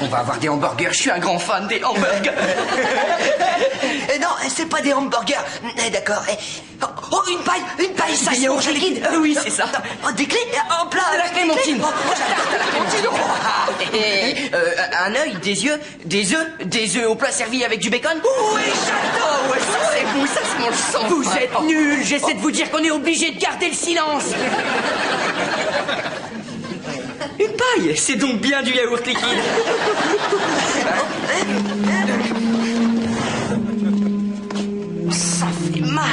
On va avoir des hamburgers, je suis un grand fan des hamburgers. Non, c'est pas des hamburgers. D'accord. Oh, une paille, ça y est, yaourt liquide. Oui, c'est ça. Oh, des clés, un plat. De la clémentine. Oh, Un œil, des œufs au plat servi avec du bacon. oui, j'adore. Ouais, ça c'est bon, ça se mange sans. Vous êtes nuls, j'essaie de vous dire qu'on est obligé de garder le silence. Une paille, c'est donc bien du yaourt liquide. Ça fait mal.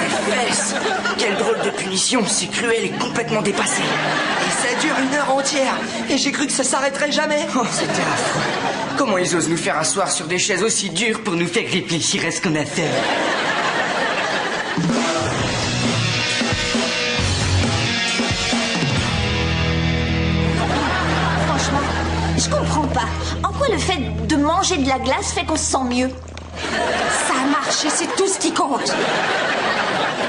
Les fesses. Quelle drôle de punition, c'est cruel et complètement dépassé. Et ça dure 1 heure entière. Et j'ai cru que ça s'arrêterait jamais. Oh, c'était affreux. Comment ils osent nous faire asseoir sur des chaises aussi dures pour nous faire réfléchir à ce qu'on a fait. Je comprends pas. En quoi le fait de manger de la glace fait qu'on se sent mieux? Ça a marché, c'est tout ce qui compte.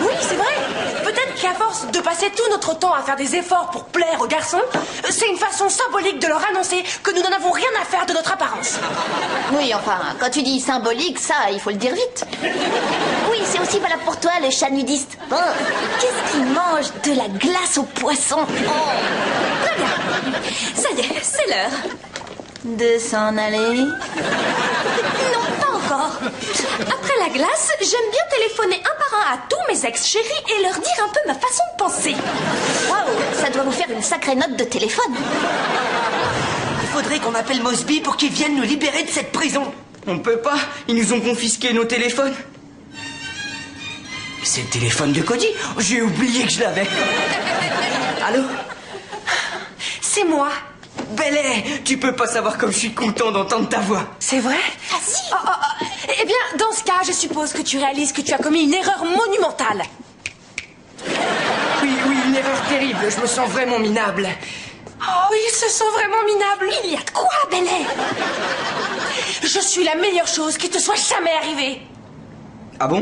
Oui, c'est vrai. Peut-être qu'à force de passer tout notre temps à faire des efforts pour plaire aux garçons, c'est une façon symbolique de leur annoncer que nous n'en avons rien à faire de notre apparence. Oui, enfin, quand tu dis symbolique, ça, il faut le dire vite. Oui, c'est aussi valable pour toi, le chat nudiste. Oh, qu'est-ce qu'il mange? De la glace au poisson. Oh. Très bien. Ça y est, c'est l'heure. De s'en aller? Non, pas encore. Après la glace, j'aime bien téléphoner un par un à tous mes ex-chéris et leur dire un peu ma façon de penser. Waouh, ça doit vous faire une sacrée note de téléphone. Il faudrait qu'on appelle Mosby pour qu'il vienne nous libérer de cette prison. On peut pas, ils nous ont confisqué nos téléphones. C'est le téléphone de Cody. J'ai oublié que je l'avais. Allô? C'est moi. Belay, tu peux pas savoir comme je suis content d'entendre ta voix. C'est vrai? Ah si. Eh bien, dans ce cas, je suppose que tu réalises que tu as commis une erreur monumentale. Oui, une erreur terrible, je me sens vraiment minable. Oh, il se sent vraiment minable. Il y a de quoi, Belay? Je suis la meilleure chose qui te soit jamais arrivée. Ah bon?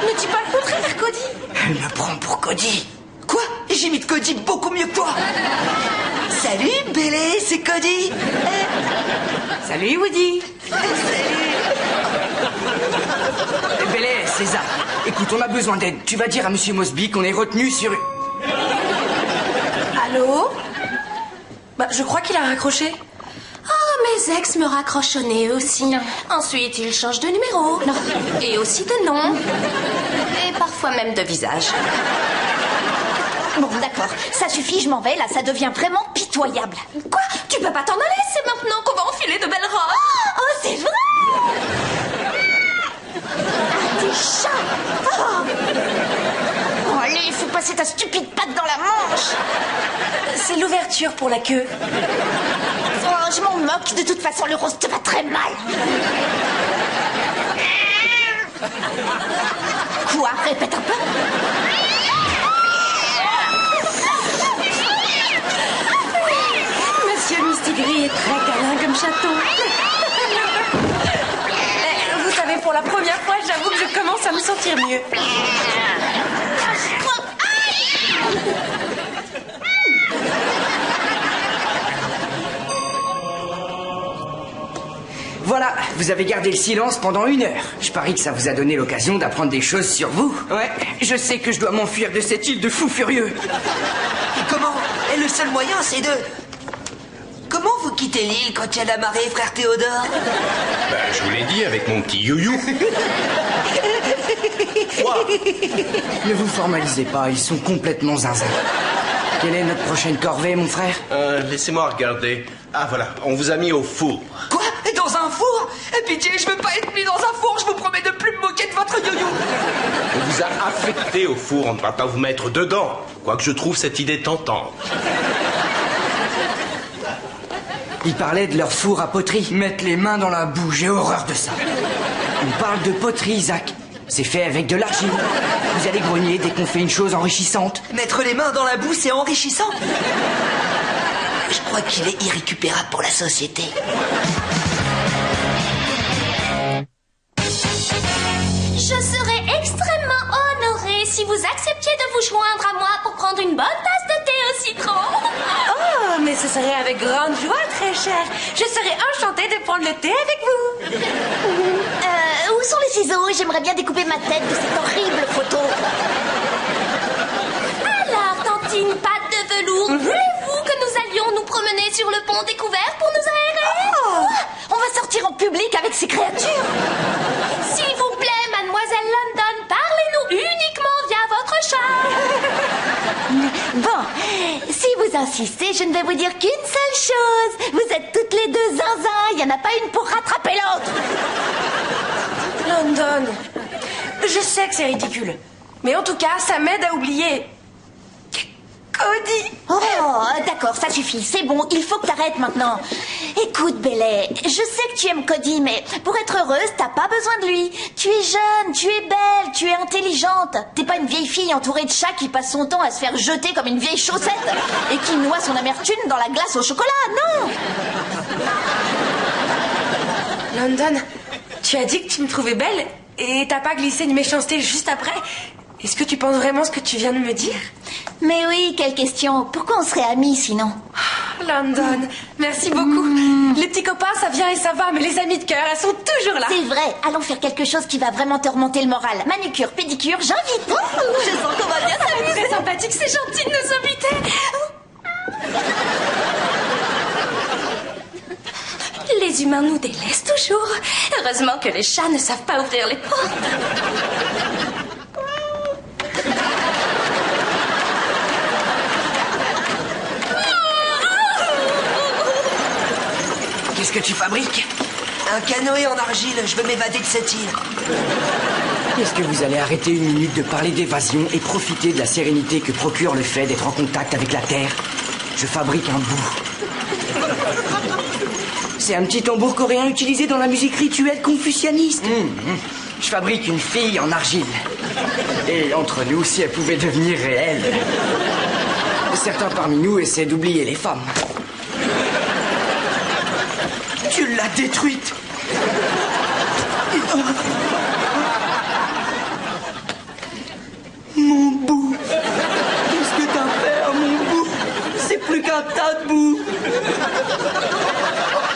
Ne dis pas le contraire, Cody. Elle me prend pour Cody. Quoi? J'imite Cody beaucoup mieux que toi. Salut, Belay, c'est Cody. Salut, Woody. Belay, César, écoute, on a besoin d'aide. Tu vas dire à Monsieur Mosby qu'on est retenu sur... Allô? Je crois qu'il a raccroché. Oh, mes ex me raccrochonnaient aussi. Ensuite, ils changent de numéro. Non. Et aussi de nom. Et parfois même de visage. Bon, d'accord, ça suffit, je m'en vais, là, ça devient vraiment pitoyable. Quoi? Tu peux pas t'en aller, c'est maintenant qu'on va enfiler de belles robes. Oh, c'est vrai? Ah, des chats. Oh, allez, fais passer ta stupide patte dans la manche. C'est l'ouverture pour la queue. Oh, je m'en moque, de toute façon, le rose te va très mal. Quoi? Répète un peu. Monsieur Mistigris est très câlin comme chaton. Vous savez, pour la première fois, j'avoue que je commence à me sentir mieux. Voilà, vous avez gardé le silence pendant 1 heure. Je parie que ça vous a donné l'occasion d'apprendre des choses sur vous. Ouais, je sais que je dois m'enfuir de cette île de fous furieux. Et comment? Et le seul moyen, c'est de... Comment vous quittez l'île quand il y a la marée, frère Théodore? Je vous l'ai dit avec mon petit you-you. Ne vous formalisez pas, ils sont complètement zinzin. Quelle est notre prochaine corvée, mon frère? Laissez-moi regarder. Ah voilà, on vous a mis au four. Quoi? Et dans un four? Pitié, je veux pas être mis dans un four, je vous promets de plus me moquer de votre yo-yo. On vous a affecté au four, on ne va pas vous mettre dedans. Quoique je trouve cette idée tentante. Ils parlaient de leur four à poterie. Mettre les mains dans la boue, j'ai horreur de ça. On parle de poterie, Isaac. C'est fait avec de l'argile. Vous allez grogner dès qu'on fait une chose enrichissante. Mettre les mains dans la boue, c'est enrichissant. Je crois qu'il est irrécupérable pour la société. Je serais extrêmement honorée si vous acceptiez de vous joindre à moi pour prendre une bonne tasse de thé au citron. Oh, mais ce serait avec grande joie, très cher. Je serais enchantée de prendre le thé avec vous. Où sont les ciseaux? J'aimerais bien découper ma tête de cette horrible photo. Alors, Tantine, patte de velours, voulez-vous que nous allions nous promener sur le pont découvert pour nous aérer? Oh, on va sortir en public avec ces créatures. S'il vous plaît, mademoiselle London, parlez-nous uniquement via votre chat. Bon, si vous insistez, je ne vais vous dire qu'une seule chose. Vous êtes toutes les deux zinzin. Il n'y en a pas une pour rattraper l'autre. London, je sais que c'est ridicule. Mais en tout cas, ça m'aide à oublier... Cody. Oh, d'accord, ça suffit, c'est bon, il faut que t'arrêtes maintenant. Écoute, Bellet, je sais que tu aimes Cody, mais pour être heureuse, t'as pas besoin de lui. Tu es jeune, tu es belle, tu es intelligente. T'es pas une vieille fille entourée de chats qui passe son temps à se faire jeter comme une vieille chaussette et qui noie son amertume dans la glace au chocolat, non. London, tu as dit que tu me trouvais belle et t'as pas glissé une méchanceté juste après. Est-ce que tu penses vraiment ce que tu viens de me dire? Mais oui, quelle question. Pourquoi on serait amis sinon? London, merci beaucoup. Les petits copains, ça vient et ça va, mais les amis de cœur, elles sont toujours là. C'est vrai, allons faire quelque chose qui va vraiment te remonter le moral. Manucure, pédicure, j'invite. Je sens qu'on va bien s'amuser. C'est sympathique, c'est gentil de nous inviter. Les humains nous délaissent toujours. Heureusement que les chats ne savent pas ouvrir les portes. Qu'est-ce que tu fabriques? Un canoë en argile, je veux m'évader de cette île. Est-ce que vous allez arrêter une minute de parler d'évasion et profiter de la sérénité que procure le fait d'être en contact avec la Terre? Je fabrique un bout. C'est un petit tambour coréen utilisé dans la musique rituelle confucianiste. Je fabrique une fille en argile. Et entre nous, si elle pouvait devenir réelle. Certains parmi nous essaient d'oublier les femmes. Tu l'as détruite. Mon bout. Qu'est-ce que t'as fait à mon bout? C'est plus qu'un tas de boue.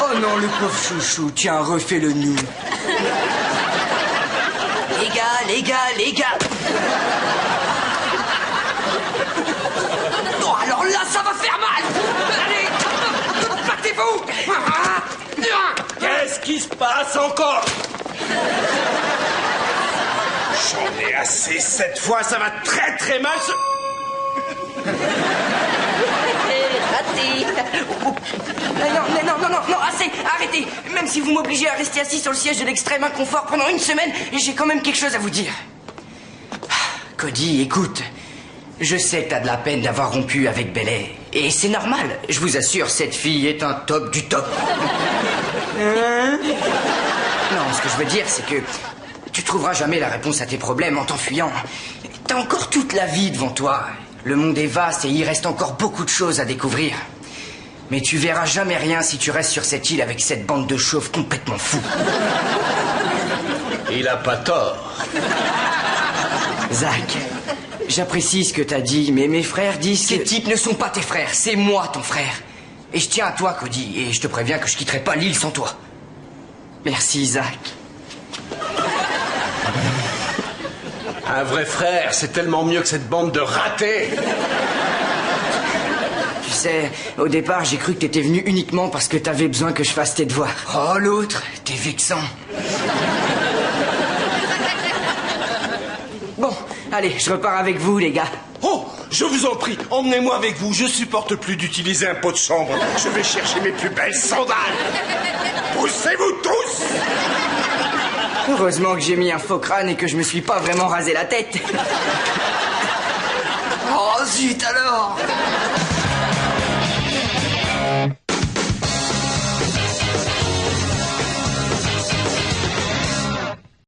Oh non, le pauvre chouchou, tiens, refais-le nous. Les gars. Oh, alors là, ça va faire mal. Allez, battez-vous. Qu'est-ce qui se passe encore? J'en ai assez, cette fois, ça va très très mal se... Non, assez, arrêtez. Même si vous m'obligez à rester assis sur le siège de l'extrême inconfort pendant une semaine, j'ai quand même quelque chose à vous dire. Cody, écoute. Je sais que t'as de la peine d'avoir rompu avec Bellet. Et c'est normal. Je vous assure, cette fille est un top du top. Non, ce que je veux dire, c'est que tu trouveras jamais la réponse à tes problèmes en t'enfuyant. T'as encore toute la vie devant toi. Le monde est vaste et il reste encore beaucoup de choses à découvrir. Mais tu verras jamais rien si tu restes sur cette île avec cette bande de chauves complètement fous. Il a pas tort. Zach, j'apprécie ce que t'as dit, mais mes frères disent que... Ces types ne sont pas tes frères, c'est moi ton frère. Et je tiens à toi, Cody, et je te préviens que je quitterai pas l'île sans toi. Merci, Zach. Un vrai frère, c'est tellement mieux que cette bande de ratés. Tu sais, au départ, j'ai cru que t'étais venu uniquement parce que t'avais besoin que je fasse tes devoirs. Oh, l'autre, t'es vexant. Bon, allez, je repars avec vous, les gars. Oh, je vous en prie, emmenez-moi avec vous. Je supporte plus d'utiliser un pot de chambre. Je vais chercher mes plus belles sandales. Poussez-vous tous. Heureusement que j'ai mis un faux crâne et que je me suis pas vraiment rasé la tête. Oh, zut alors.